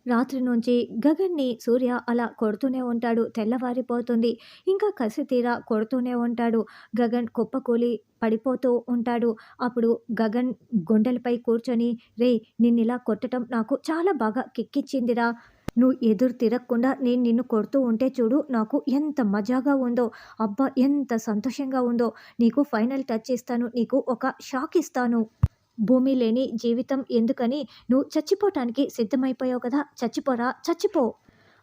రాత్రి నుంచి గగన్ని సూర్య అలా కొడుతూనే ఉంటాడు. తెల్లవారిపోతుంది. ఇంకా కసితీరా కొడుతూనే ఉంటాడు. గగన్ కుప్పకూలి పడిపోతూ ఉంటాడు. అప్పుడు గగన్ గుండెలపై కూర్చొని, "రేయ్! నిన్నిలా కొట్టటం నాకు చాలా బాగా కిక్కిచ్చిందిరా. నువ్వు ఎదురు తిరగకుండా నేను నిన్ను కొడుతూ ఉంటే చూడు నాకు ఎంత మజాగా ఉందో. అబ్బా! ఎంత సంతోషంగా ఉందో. నీకు ఫైనల్ టచ్ ఇస్తాను. నీకు ఒక షాక్ ఇస్తాను. భూమి లేని జీవితం ఎందుకని నువ్వు చచ్చిపోవటానికి సిద్ధమైపోయావు కదా! చచ్చిపోరా చచ్చిపో"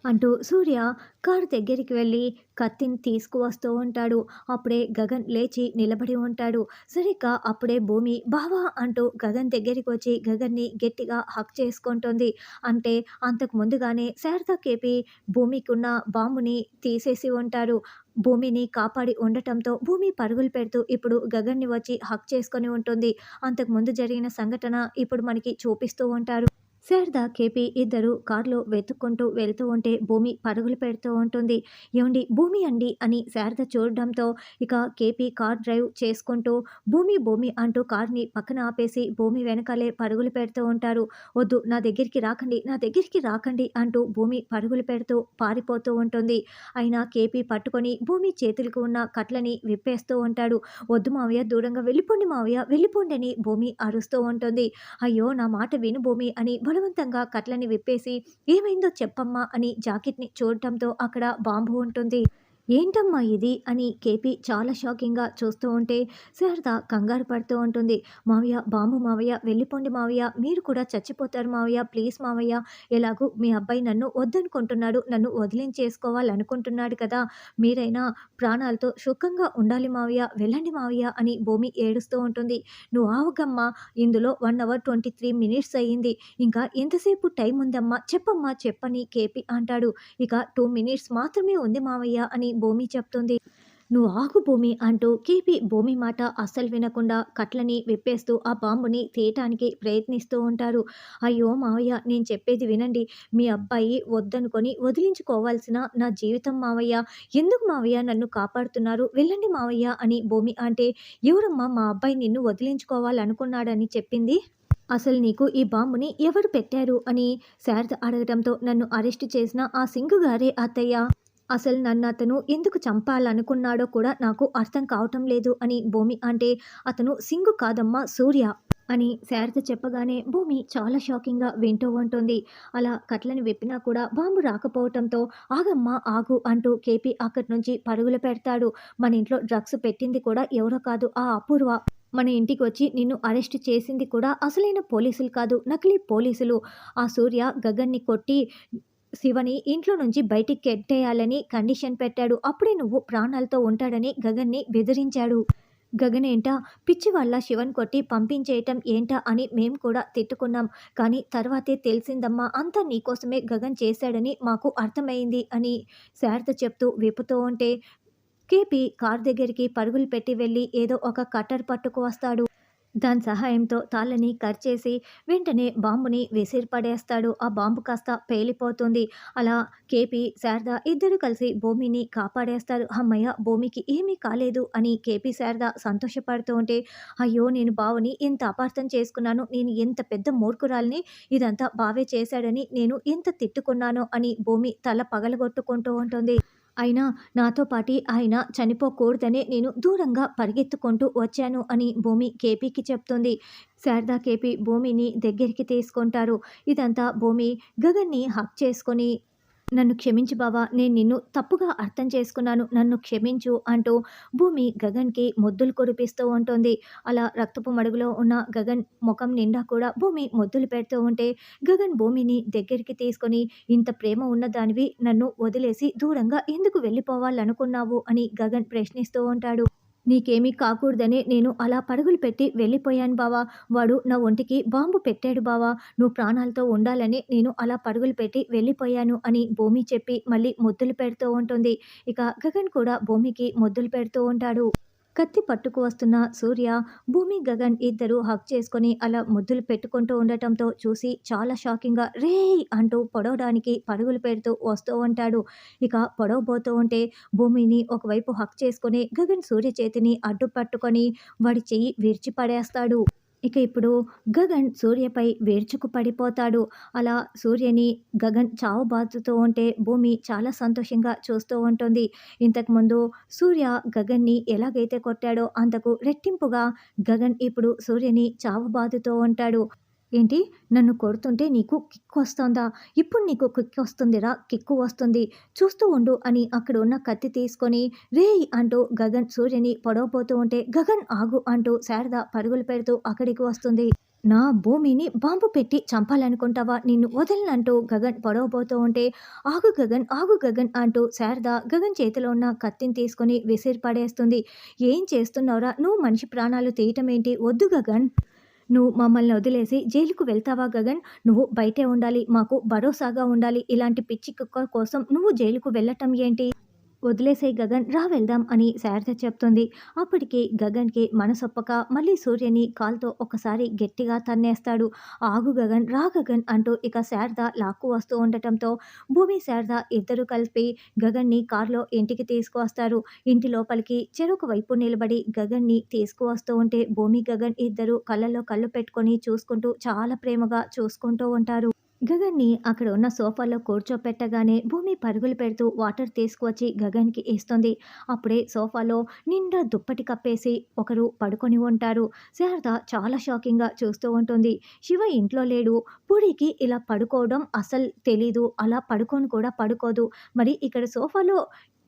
అంటూ సూర్య కారు దగ్గరికి వెళ్ళి కత్తిని తీసుకువస్తూ ఉంటాడు. అప్పుడే గగన్ లేచి నిలబడి ఉంటాడు. సరిగ్గా అప్పుడే భూమి బావా అంటూ గగన్ దగ్గరికి వచ్చి గగన్ని గట్టిగా హగ్ చేసుకుంటుంది. అంటే అంతకు ముందుగానే శారద కేపి భూమికున్న బాంబుని తీసేసి ఉంటారు. భూమిని కాపాడి ఉండటంతో భూమి పరుగులు పెడుతూ ఇప్పుడు గగన్ని వచ్చి హగ్ చేసుకొని ఉంటుంది. అంతకుముందు జరిగిన సంఘటన ఇప్పుడు మనకి చూపిస్తూ ఉంటారు. శారద, కేపీ ఇద్దరు కారులో వెతుక్కుంటూ వెళ్తూ ఉంటే భూమి పరుగులు పెడుతూ ఉంటుంది. "ఏవండి భూమి అండి" అని శారద చూడడంతో ఇక కేపీ కార్ డ్రైవ్ చేసుకుంటూ "భూమి భూమి" అంటూ కార్ని పక్కన ఆపేసి భూమి వెనకాలే పరుగులు పెడుతూ ఉంటారు. "వద్దు, నా దగ్గరికి రాకండి, నా దగ్గరికి రాకండి" అంటూ భూమి పరుగులు పెడుతూ పారిపోతూ ఉంటుంది. అయినా కేపీ పట్టుకొని భూమి చేతులకు ఉన్న కట్లని విప్పేస్తూ ఉంటాడు. "వద్దు మావయ్య, దూరంగా వెళ్ళిపోండి మావయ్య, వెళ్ళిపోండి" అని భూమి అరుస్తూ ఉంటుంది. "అయ్యో, నా మాట విను భూమి" అని బలవంతంగా కట్లని విప్పేసి "ఏమైందో చెప్పమ్మా" అని జాకెట్ని చూడటంతో అక్కడ బాంబు ఉంటుంది. "ఏంటమ్మా ఇది" అని కేపీ చాలా షాకింగ్గా చూస్తూ ఉంటే శారద కంగారు పడుతూ ఉంటుంది. "మావయ్య, బాంబు మావయ్య, వెళ్ళిపోండి మావయ్య, మీరు కూడా చచ్చిపోతారు మావయ్య, ప్లీజ్ మావయ్య, ఎలాగూ మీ అబ్బాయి నన్ను వద్దనుకుంటున్నాడు, నన్ను వదిలించేసుకోవాలనుకుంటున్నాడు కదా, మీరైనా ప్రాణాలతో సుఖంగా ఉండాలి మావయ్య, వెళ్ళండి మావయ్య" అని భూమి ఏడుస్తూ ఉంటుంది. "నువ్వు ఆవగమ్మా, ఇందులో 1 అవర్ 23 మినిట్స్ అయ్యింది, ఇంకా ఎంతసేపు టైం ఉందమ్మా, చెప్పమ్మా చెప్పని" కేపీ అంటాడు. "ఇక 2 మినిట్స్ మాత్రమే ఉంది మావయ్య" అని భూమి చెప్తుంది. "నువ్వు ఆగు భూమి" అంటూ కేపీ భూమి మాట అస్సలు వినకుండా కట్లని విప్పేస్తూ ఆ బాంబుని తీయటానికి ప్రయత్నిస్తూ ఉంటారు. "అయ్యో మావయ్య, నేను చెప్పేది వినండి, మీ అబ్బాయి వద్దనుకొని వదిలించుకోవాల్సిన నా జీవితం మావయ్య, ఎందుకు మావయ్య నన్ను కాపాడుతున్నారు, వెళ్ళండి మావయ్య" అని భూమి అంటే, "ఎవరమ్మా మా అబ్బాయి నిన్ను వదిలించుకోవాలనుకున్నాడని చెప్పింది? అసలు నీకు ఈ బాంబుని ఎవరు పెట్టారు" అని శారద అడగడంతో, "నన్ను అరెస్ట్ చేసిన ఆ సింగుగారే అత్తయ్య, అసలు నన్ను అతను ఎందుకు చంపాలనుకున్నాడో కూడా నాకు అర్థం కావటం లేదు" అని భూమి అంటే, "అతను సింగు కాదమ్మా, సూర్య" అని శారద చెప్పగానే భూమి చాలా షాకింగ్గా వింటూ ఉంటుంది. అలా కట్లని విప్పినా కూడా బాంబు రాకపోవటంతో "ఆగమ్మా ఆగు" అంటూ కేపీ అక్కడి నుంచి పరుగులు పెడతాడు. "మన ఇంట్లో డ్రగ్స్ పెట్టింది కూడా ఎవరో కాదు, ఆ అపూర్వ. మన ఇంటికి వచ్చి నిన్ను అరెస్ట్ చేసింది కూడా అసలైన పోలీసులు కాదు, నకిలీ పోలీసులు. ఆ సూర్య గగన్ని కొట్టి శివని ఇంట్లో నుంచి బయటికి గెంటేయాలని కండిషన్ పెట్టాడు. అప్పుడే నువ్వు ప్రాణాలతో ఉంటాడని గగన్ని బెదిరించాడు. గగన్ ఏంటా పిచ్చి వాళ్ళ శివన్ కొట్టి పంపించేయటం ఏంటా అని మేము కూడా తిట్టుకున్నాం. కానీ తర్వాతే తెలిసిందమ్మా, అంతా నీకోసమే గగన్ చేశాడని మాకు అర్థమైంది" అని శారద చెప్తూ విప్పుతూ ఉంటే కేపీ కార్ దగ్గరికి పరుగులు పెట్టి వెళ్ళి ఏదో ఒక కట్టర్ పట్టుకు వస్తాడు. దాని సహాయంతో తాళ్ళని కట్ చేసి వెంటనే బాంబుని విసిరి పడేస్తాడు. ఆ బాంబు కాస్త పేలిపోతుంది. అలా కేపీ, శారద ఇద్దరు కలిసి భూమిని కాపాడేస్తారు. "హమ్మయ్య, భూమికి ఏమీ కాలేదు" అని కేపీ, శారద సంతోషపడుతూ ఉంటే, "అయ్యో, నేను బావని ఎంత అపార్థం చేసుకున్నాను, నేను ఎంత పెద్ద మూర్ఖురాలిని, ఇదంతా బావే చేశాడని నేను ఎంత తిట్టుకున్నానో" అని భూమి తల పగలగొట్టుకుంటూ ఉంటుంది. "అయినా నాతో పాటి ఆయన చనిపోకూడదనే నేను దూరంగా పరిగెత్తుకుంటూ వచ్చాను" అని భూమి కేపీకి చెప్తుంది. శారద, కేపీ భూమిని దగ్గరికి తీసుకుంటారు. ఇదంతా భూమి గగన్ని హగ్ చేసుకొని, "నన్ను క్షమించు బావా, నేను నిన్ను తప్పుగా అర్థం చేసుకున్నాను, నన్ను క్షమించు" అంటూ భూమి గగన్‌కి ముద్దులు కురిపిస్తూ ఉంటుంది. అలా రక్తపు మడుగులో ఉన్న గగన్ ముఖం నిండా కూడా భూమి ముద్దులు పెడుతూ ఉంటే గగన్ భూమిని దగ్గరికి తీసుకొని, "ఇంత ప్రేమ ఉన్నదానివి నన్ను వదిలేసి దూరంగా ఎందుకు వెళ్ళిపోవాలనుకున్నావు" అని గగన్ ప్రశ్నిస్తూ ఉంటాడు. "నీకేమీ కాకూడదనే నేను అలా పరుగులు పెట్టి వెళ్ళిపోయాను బావా, వాడు నా ఒంటికి బాంబు పెట్టాడు బావా, నువ్వు ప్రాణాలతో ఉండాలని నేను అలా పరుగులు పెట్టి వెళ్ళిపోయాను" అని భూమి చెప్పి మళ్ళీ ముద్దులు పెడుతూ ఉంటుంది. ఇక గగన్ కూడా భూమికి ముద్దులు పెడుతూ ఉంటాడు. కత్తి పట్టుకు వస్తున్న సూర్య, భూమి, గగన్ ఇద్దరు హగ్ చేసుకొని అలా ముద్దులు పెట్టుకుంటూ ఉండటంతో చూసి చాలా షాకింగ్గా "రేయ్" అంటూ పొడవడానికి పరుగులు పెడుతూ వస్తూ ఉంటాడు. ఇక పొడవబోతూ ఉంటే భూమిని ఒకవైపు హగ్ చేసుకొని గగన్ సూర్య చేతిని అడ్డు పట్టుకొని వాడి చెయ్యి విరిచి పడేస్తాడు. ఇక ఇప్పుడు గగన్ సూర్యపై విరుచుకు పడిపోతాడు. అలా సూర్యని గగన్ చావబాదుతూ ఉంటే భూమి చాలా సంతోషంగా చూస్తూ ఉంటుంది. ఇంతకుముందు సూర్య గగన్‌ని ఎలాగైతే కొట్టాడో అంతకు రెట్టింపుగా గగన్ ఇప్పుడు సూర్యని చావబాదుతూ ఉంటాడు. "ఏంటి? నన్ను కొడుతుంటే నీకు కిక్కొస్తోందా? ఇప్పుడు నీకు కిక్కొస్తుందిరా కిక్కు వస్తుంది. చూస్తూ ఉండు" అని అక్కడున్న కత్తి తీసుకొని "రేయ్" అంటూ గగన్ సూర్యని పొడవబోతూ ఉంటే "గగన్ ఆగు" అంటూ శారద పరుగులు పెడుతూ అక్కడికి వస్తుంది. "నా భూమిని బాంబు పెట్టి చంపాలనుకుంటావా? నిన్ను వదలనంటూ గగన్ పొడవబోతూ ఉంటే "ఆగు గగన్, ఆగు గగన్" అంటూ శారద గగన్ చేతిలో ఉన్న కత్తిని తీసుకొని విసిరి పడేస్తుంది. "ఏం చేస్తున్నావురా? నువ్వు మనిషి ప్రాణాలు తీయటమేంటి? వద్దు గగన్. నువ్వు మమ్మల్ని వదిలేసి జైలుకు వెళ్తావా గగన్? నువ్వు బయటే ఉండాలి. మాకు భరోసాగా ఉండాలి. ఇలాంటి పిచ్చి కుక్క కోసం నువ్వు జైలుకు వెళ్ళటం ఏంటి? వదిలేసేయ్ గగన్, రా వెళ్దాం" అని శారద చెప్తుంది. అప్పటికి గగన్‌కి మనసొప్పక మళ్ళీ సూర్యని కాలుతో ఒకసారి గట్టిగా తన్నేస్తాడు. "ఆగు గగన్, రా గగన్" అంటూ ఇక శారద లాక్కు వస్తూ ఉండటంతో భూమి, శారద ఇద్దరూ కలిపి గగన్‌ని కార్‌లో ఇంటికి తీసుకువస్తారు. ఇంటి లోపలికి చెరొక వైపు నిలబడి గగన్‌ని తీసుకువస్తూ ఉంటే భూమి, గగన్ ఇద్దరూ కళ్ళలో కళ్ళు పెట్టుకొని చూసుకుంటూ చాలా ప్రేమగా చూసుకుంటూ ఉంటారు. గగన్‌ని అక్కడ ఉన్న సోఫాలో కూర్చోపెట్టగానే భూమి పరుగులు పెడుతూ వాటర్ తీసుకువచ్చి గగన్‌కి ఇస్తుంది. అప్పుడే సోఫాలో నిండా దుప్పటి కప్పేసి ఒకరు పడుకొని ఉంటారు. శారద చాలా షాకింగ్‌గా చూస్తూ ఉంటుంది. శివ ఇంట్లో లేడు. పూరికి ఇలా పడుకోవడం అసలు తెలీదు. అలా పడుకొని కూడా పడుకోదు. మరి ఇక్కడ సోఫాలో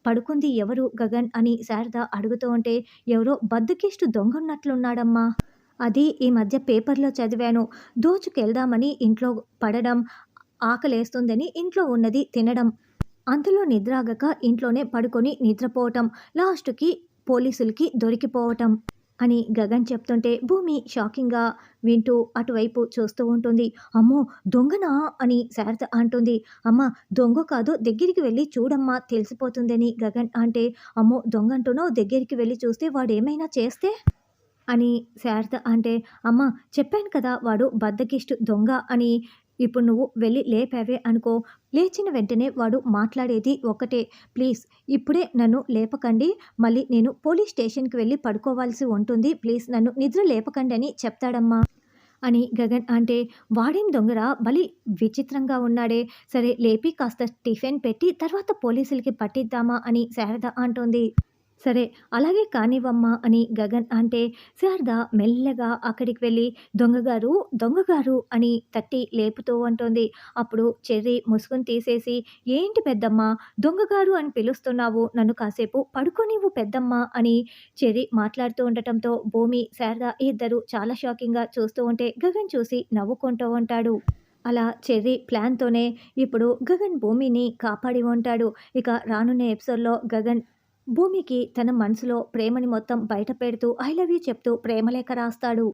పడుకుంది ఎవరు గగన్ అని శారద అడుగుతూ ఉంటే ఎవరో బద్ధకిష్టు దొంగున్నట్లున్నాడమ్మా. అది ఈ మధ్య పేపర్‌లో చదివాను. దోచుకెళ్దామని ఇంట్లో పడడం, ఆకలేస్తుందని ఇంట్లో ఉన్నది తినడం, అంతలో నిద్రాగక ఇంట్లోనే పడుకొని నిద్రపోవటం, లాస్ట్‌కి పోలీసులకి దొరికిపోవటం అని గగన్ చెప్తుంటే భూమి షాకింగ్‌గా వింటూ అటువైపు చూస్తూ ఉంటుంది. "అమ్మో! దొంగనా?" అని శారద అంటుంది. "అమ్మ దొంగ కాదు, దగ్గరికి వెళ్లి చూడమ్మా తెలిసిపోతుందని" గగన్ అంటే, "అమ్మో! దొంగంటున్నావు, దగ్గరికి వెళ్లి చూస్తే వాడేమైనా చేస్తే?" అని శారద అంటే, "అమ్మ చెప్పాను కదా వాడు బద్ధకిష్టు దొంగ అని. ఇప్పుడు నువ్వు వెళ్ళి లేపావే అనుకో, లేచిన వెంటనే వాడు మాట్లాడేది ఒక్కటే, 'ప్లీజ్ ఇప్పుడే నన్ను లేపకండి. మళ్ళీ నేను పోలీస్ స్టేషన్‌కి వెళ్ళి పడుకోవాల్సి ఉంటుంది. ప్లీజ్ నన్ను నిద్ర లేపకండి' అని చెప్తాడమ్మా" అని గగన్ అంటే, "వాడేం దొంగరా భలే విచిత్రంగా ఉన్నాడే. సరే లేపి కాస్త టిఫిన్ పెట్టి తర్వాత పోలీసులకి పట్టిద్దామా" అని శారద అంటుంది. "సరే అలాగే కానివ్వమ్మా" అని గగన్ అంటే శారద మెల్లగా అక్కడికి వెళ్ళి "దొంగగారు, దొంగగారు" అని తట్టి లేపుతూ ఉంటుంది. అప్పుడు చెర్రి ముసుగుని తీసేసి "ఏంటి పెద్దమ్మా దొంగగారు అని పిలుస్తున్నావు? నన్ను కాసేపు పడుకోనివ్వు పెద్దమ్మా" అని చెర్రి మాట్లాడుతూ ఉండటంతో భూమి, శారద ఇద్దరు చాలా షాకింగ్‌గా చూస్తూ ఉంటే గగన్ చూసి నవ్వుకుంటూ ఉంటాడు. అలా చెర్రి ప్లాన్‌తోనే ఇప్పుడు గగన్ భూమిని కాపాడి ఉంటాడు. ఇక రానున్న ఎపిసోడ్‌లో గగన్ భూమికి తన మనసులో ప్రేమని మొత్తం బయట పెడుతూ ఐ లవ్ యూ చెప్తూ ప్రేమలేఖ రాస్తాడు.